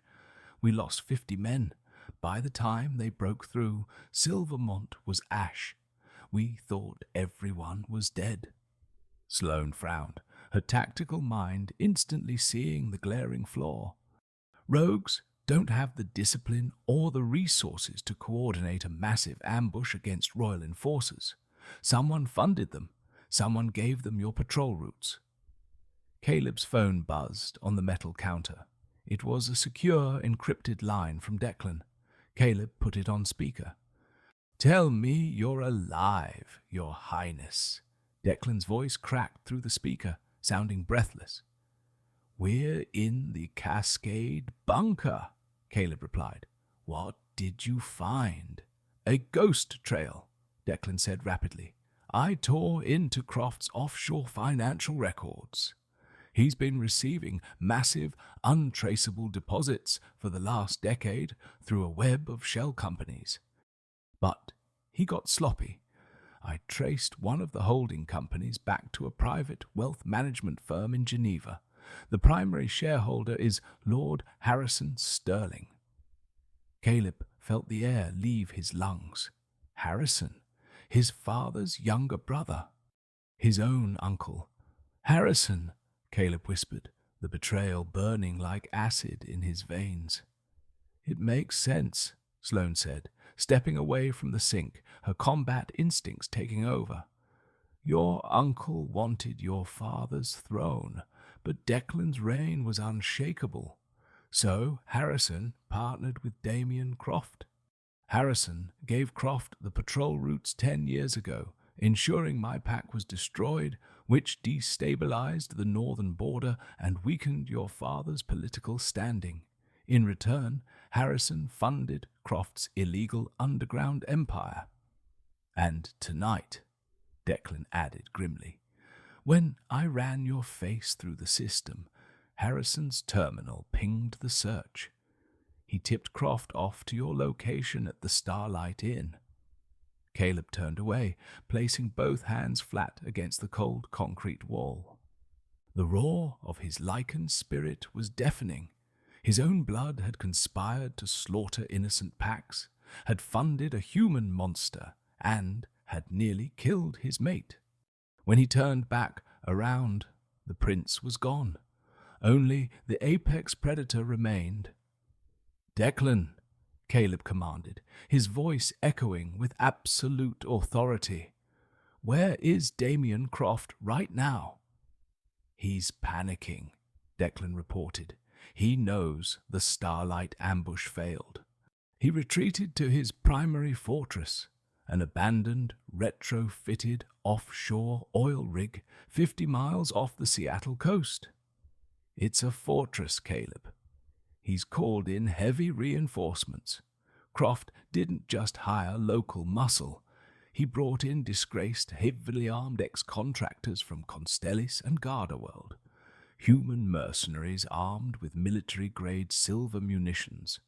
We lost 50 men. By the time they broke through, Silvermont was ash. We thought everyone was dead." Sloane frowned, her tactical mind instantly seeing the glaring flaw. Rogues don't have the discipline or the resources to coordinate a massive ambush against royal enforcers. Someone funded them. Someone gave them your patrol routes. Caleb's phone buzzed on the metal counter. It was a secure, encrypted line from Declan. Caleb put it on speaker. "Tell me you're alive, Your Highness." Declan's voice cracked through the speaker, sounding breathless. "We're in the Cascade Bunker," Caleb replied. "What did you find?" "A ghost trail," Declan said rapidly. "I tore into Croft's offshore financial records. He's been receiving massive, untraceable deposits for the last decade through a web of shell companies. But he got sloppy. I traced one of the holding companies back to a private wealth management firm in Geneva. The primary shareholder is Lord Harrison Sterling." Caleb felt the air leave his lungs. Harrison, his father's younger brother, his own uncle. "Harrison," Caleb whispered, the betrayal burning like acid in his veins. "It makes sense," Sloane said, stepping away from the sink, her combat instincts taking over. "Your uncle wanted your father's throne, but Declan's reign was unshakable. So Harrison partnered with Damien Croft. Harrison gave Croft the patrol routes 10 years ago, ensuring my pack was destroyed, which destabilized the northern border and weakened your father's political standing. In return, Harrison funded Croft's illegal underground empire. And tonight, Declan added grimly, when I ran your face through the system, Harrison's terminal pinged the search. He tipped Croft off to your location at the Starlight Inn. Caleb turned away, placing both hands flat against the cold concrete wall. The roar of his Lycan spirit was deafening. His own blood had conspired to slaughter innocent packs, had funded a human monster, and had nearly killed his mate. When he turned back around, the prince was gone. Only the apex predator remained. "Declan," Caleb commanded, his voice echoing with absolute authority. "Where is Damien Croft right now?" "He's panicking," Declan reported. "He knows the Starlight ambush failed. He retreated to his primary fortress, an abandoned, retrofitted offshore oil rig 50 miles off the Seattle coast. It's a fortress, Caleb. He's called in heavy reinforcements. Croft didn't just hire local muscle. He brought in disgraced, heavily armed ex-contractors from Constellis and Gardaworld, human mercenaries armed with military-grade silver munitions.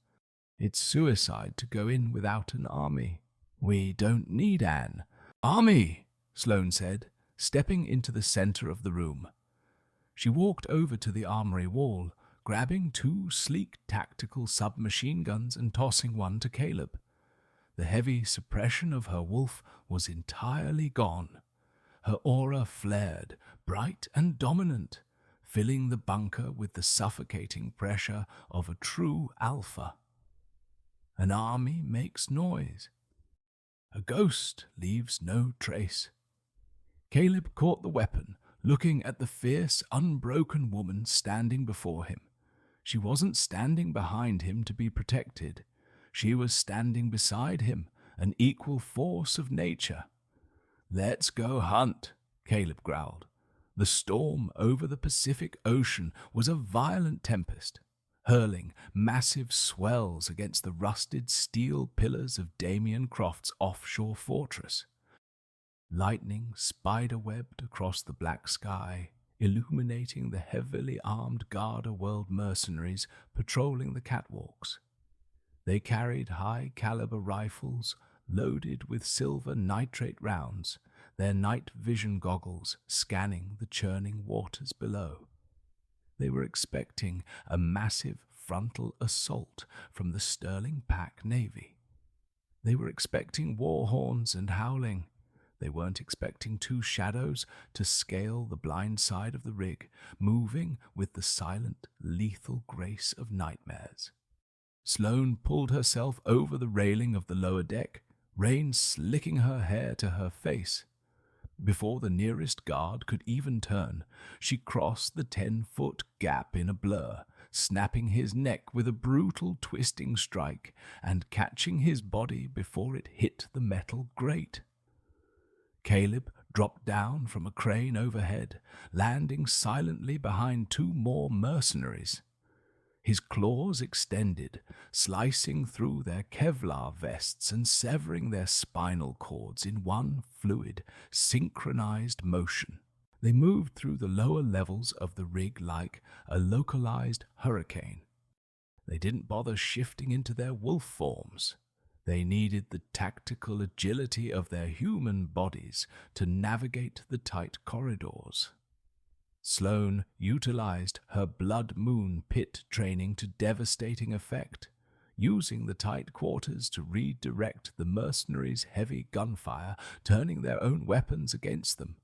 It's suicide to go in without an army. We don't need an army, Sloane said, stepping into the center of the room. She walked over to the armory wall, grabbing 2 sleek tactical submachine guns and tossing one to Caleb. The heavy suppression of her wolf was entirely gone. Her aura flared, bright and dominant, filling the bunker with the suffocating pressure of a true alpha. An army makes noise. A ghost leaves no trace. Caleb caught the weapon, looking at the fierce, unbroken woman standing before him. She wasn't standing behind him to be protected. She was standing beside him, an equal force of nature. "Let's go hunt," Caleb growled. The storm over the Pacific Ocean was a violent tempest, hurling massive swells against the rusted steel pillars of Damien Croft's offshore fortress. Lightning spider-webbed across the black sky, illuminating the heavily armed Garda-World mercenaries patrolling the catwalks. They carried high-caliber rifles loaded with silver nitrate rounds, their night vision goggles scanning the churning waters below. They were expecting a massive frontal assault from the Sterling Pack Navy. They were expecting war horns and howling. They weren't expecting 2 shadows to scale the blind side of the rig, moving with the silent, lethal grace of nightmares. Sloane pulled herself over the railing of the lower deck, rain slicking her hair to her face. Before the nearest guard could even turn, she crossed the 10-foot gap in a blur, snapping his neck with a brutal twisting strike and catching his body before it hit the metal grate. Caleb dropped down from a crane overhead, landing silently behind 2 more mercenaries. His claws extended, slicing through their Kevlar vests and severing their spinal cords in one fluid, synchronized motion. They moved through the lower levels of the rig like a localized hurricane. They didn't bother shifting into their wolf forms. They needed the tactical agility of their human bodies to navigate the tight corridors. Sloane utilized her Blood Moon pit training to devastating effect, using the tight quarters to redirect the mercenaries' heavy gunfire, turning their own weapons against them.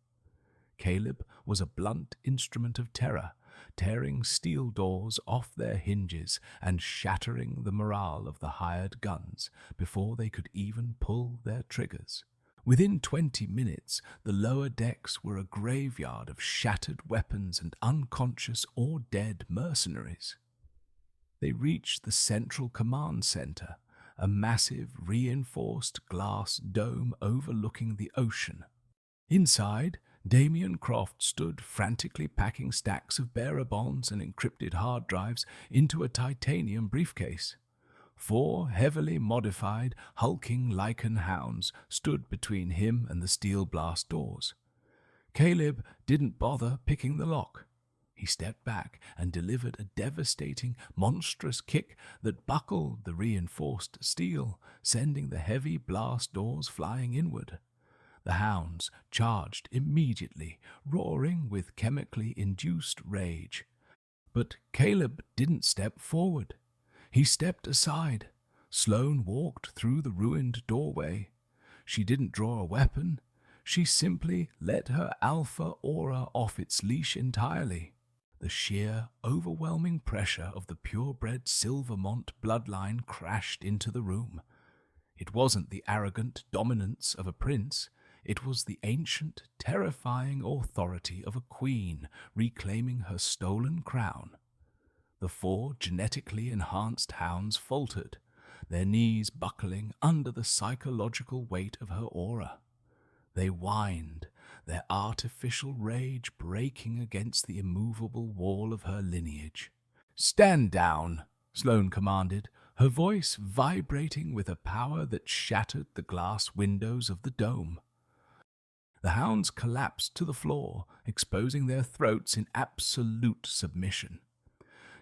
Caleb was a blunt instrument of terror, tearing steel doors off their hinges and shattering the morale of the hired guns before they could even pull their triggers. Within 20 minutes, the lower decks were a graveyard of shattered weapons and unconscious or dead mercenaries. They reached the central command center, a massive reinforced glass dome overlooking the ocean. Inside, Damien Croft stood frantically packing stacks of bearer bonds and encrypted hard drives into a titanium briefcase. 4 heavily modified, hulking Lycan hounds stood between him and the steel blast doors. Caleb didn't bother picking the lock. He stepped back and delivered a devastating, monstrous kick that buckled the reinforced steel, sending the heavy blast doors flying inward. The hounds charged immediately, roaring with chemically induced rage. But Caleb didn't step forward. He stepped aside. Sloane walked through the ruined doorway. She didn't draw a weapon. She simply let her alpha aura off its leash entirely. The sheer, overwhelming pressure of the purebred Silvermont bloodline crashed into the room. It wasn't the arrogant dominance of a prince. It was the ancient, terrifying authority of a queen reclaiming her stolen crown. The 4 genetically enhanced hounds faltered, their knees buckling under the psychological weight of her aura. They whined, their artificial rage breaking against the immovable wall of her lineage. "Stand down," Sloane commanded, her voice vibrating with a power that shattered the glass windows of the dome. The hounds collapsed to the floor, exposing their throats in absolute submission.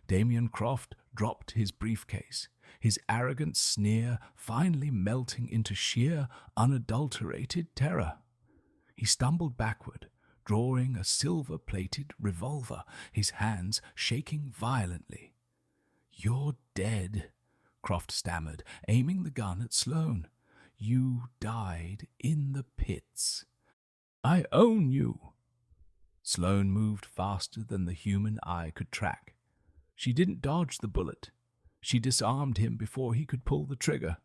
Damien Croft dropped his briefcase, his arrogant sneer finally melting into sheer, unadulterated terror. He stumbled backward, drawing a silver-plated revolver, his hands shaking violently. "You're dead," Croft stammered, aiming the gun at Sloane. "You died in the pits. I own you." Sloane moved faster than the human eye could track. She didn't dodge the bullet. She disarmed him before he could pull the trigger.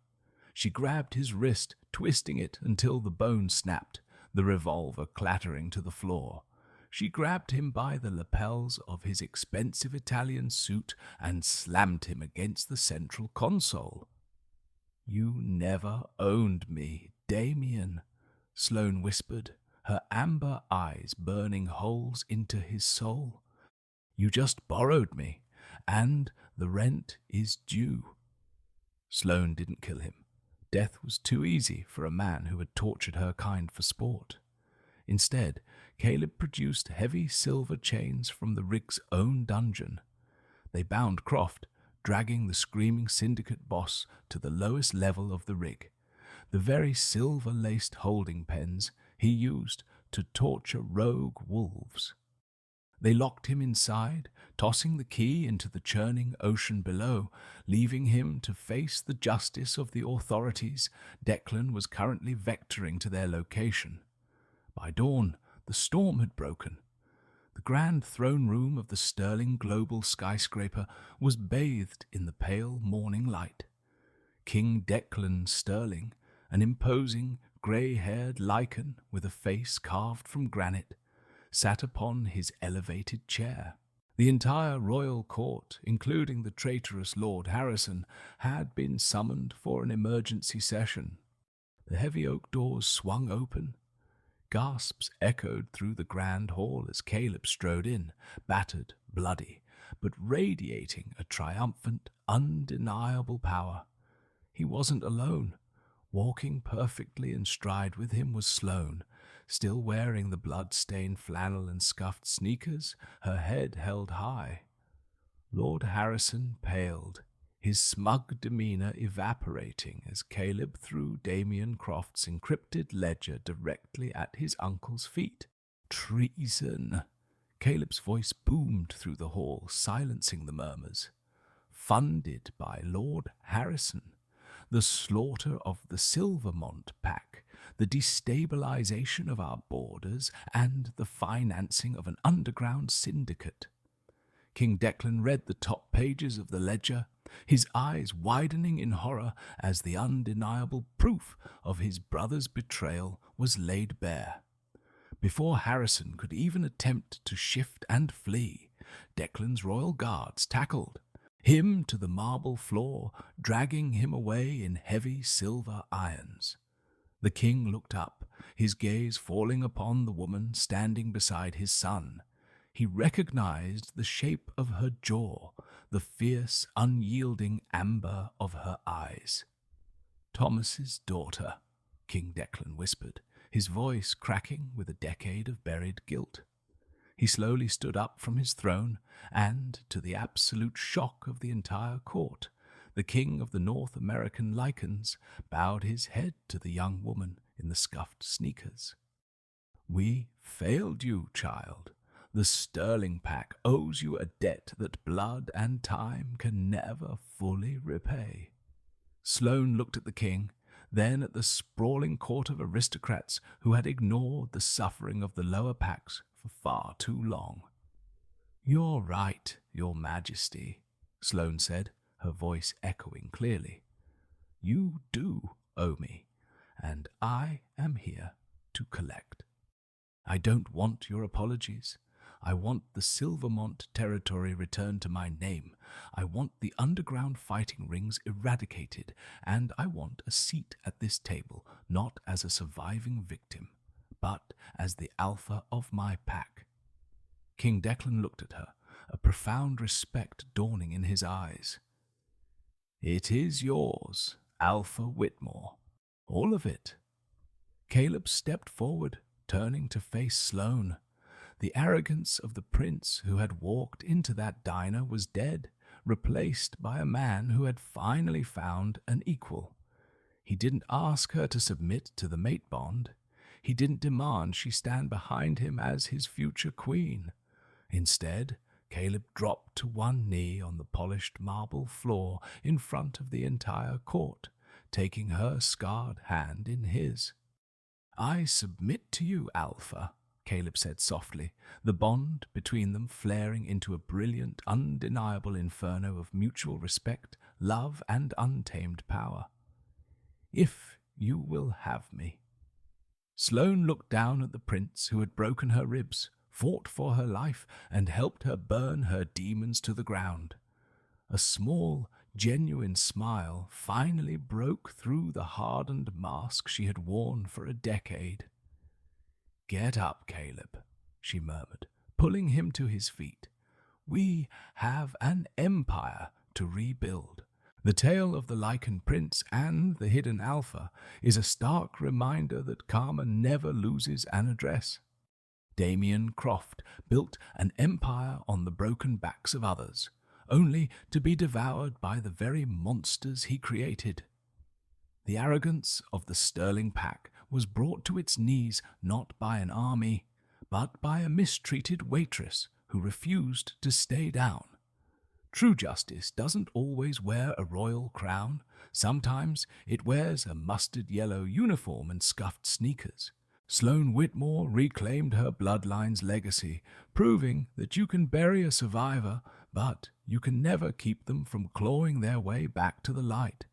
She grabbed his wrist, twisting it until the bone snapped, the revolver clattering to the floor. She grabbed him by the lapels of his expensive Italian suit and slammed him against the central console. "You never owned me, Damien," Sloane whispered, her amber eyes burning holes into his soul. "You just borrowed me, and the rent is due." Sloane didn't kill him. Death was too easy for a man who had tortured her kind for sport. Instead, Caleb produced heavy silver chains from the rig's own dungeon. They bound Croft, dragging the screaming syndicate boss to the lowest level of the rig, the very silver-laced holding pens he used to torture rogue wolves. They locked him inside, tossing the key into the churning ocean below, leaving him to face the justice of the authorities Declan was currently vectoring to their location. By dawn, the storm had broken. The grand throne room of the sterling global skyscraper was bathed in the pale morning light. King Declan Sterling, an imposing, grey-haired Lycan with a face carved from granite, sat upon his elevated chair. The entire royal court, including the traitorous Lord Harrison, had been summoned for an emergency session. The heavy oak doors swung open. Gasps echoed through the grand hall as Caleb strode in, battered, bloody, but radiating a triumphant, undeniable power. He wasn't alone. Walking perfectly in stride with him was Sloane, still wearing the blood-stained flannel and scuffed sneakers, her head held high. Lord Harrison paled, his smug demeanor evaporating as Caleb threw Damien Croft's encrypted ledger directly at his uncle's feet. "Treason!" Caleb's voice boomed through the hall, silencing the murmurs. "Funded by Lord Harrison. The slaughter of the Silvermont pack, the destabilization of our borders, and the financing of an underground syndicate." King Declan read the top pages of the ledger, his eyes widening in horror as the undeniable proof of his brother's betrayal was laid bare. Before Harrison could even attempt to shift and flee, Declan's royal guards tackled him to the marble floor, dragging him away in heavy silver irons. The king looked up, his gaze falling upon the woman standing beside his son. He recognized the shape of her jaw, the fierce, unyielding amber of her eyes. "Thomas's daughter," King Declan whispered, his voice cracking with a decade of buried guilt. He slowly stood up from his throne, and, to the absolute shock of the entire court, the king of the North American Lycans bowed his head to the young woman in the scuffed sneakers. "We failed you, child. The Sterling Pack owes you a debt that blood and time can never fully repay." Sloane looked at the king, then at the sprawling court of aristocrats who had ignored the suffering of the lower packs for far too long. "You're right, Your Majesty," Sloane said, her voice echoing clearly. "You do owe me, and I am here to collect. I don't want your apologies. I want the Silvermont territory returned to my name. I want the underground fighting rings eradicated, and I want a seat at this table, not as a surviving victim, but as the alpha of my pack." King Declan looked at her, a profound respect dawning in his eyes. "It is yours, Alpha Whitmore. All of it." Caleb stepped forward, turning to face Sloane. The arrogance of the prince who had walked into that diner was dead, replaced by a man who had finally found an equal. He didn't ask her to submit to the mate bond. He didn't demand she stand behind him as his future queen. Instead, Caleb dropped to one knee on the polished marble floor in front of the entire court, taking her scarred hand in his. "I submit to you, Alpha," Caleb said softly, the bond between them flaring into a brilliant, undeniable inferno of mutual respect, love, and untamed power. "If you will have me." Sloane looked down at the prince who had broken her ribs, fought for her life, and helped her burn her demons to the ground. A small, genuine smile finally broke through the hardened mask she had worn for a decade. "Get up, Caleb," she murmured, pulling him to his feet. "We have an empire to rebuild." The tale of the Lycan Prince and the hidden Alpha is a stark reminder that karma never loses an address. Damien Croft built an empire on the broken backs of others, only to be devoured by the very monsters he created. The arrogance of the Sterling Pack was brought to its knees not by an army, but by a mistreated waitress who refused to stay down. True justice doesn't always wear a royal crown. Sometimes it wears a mustard yellow uniform and scuffed sneakers. Sloane Whitmore reclaimed her bloodline's legacy, proving that you can bury a survivor, but you can never keep them from clawing their way back to the light.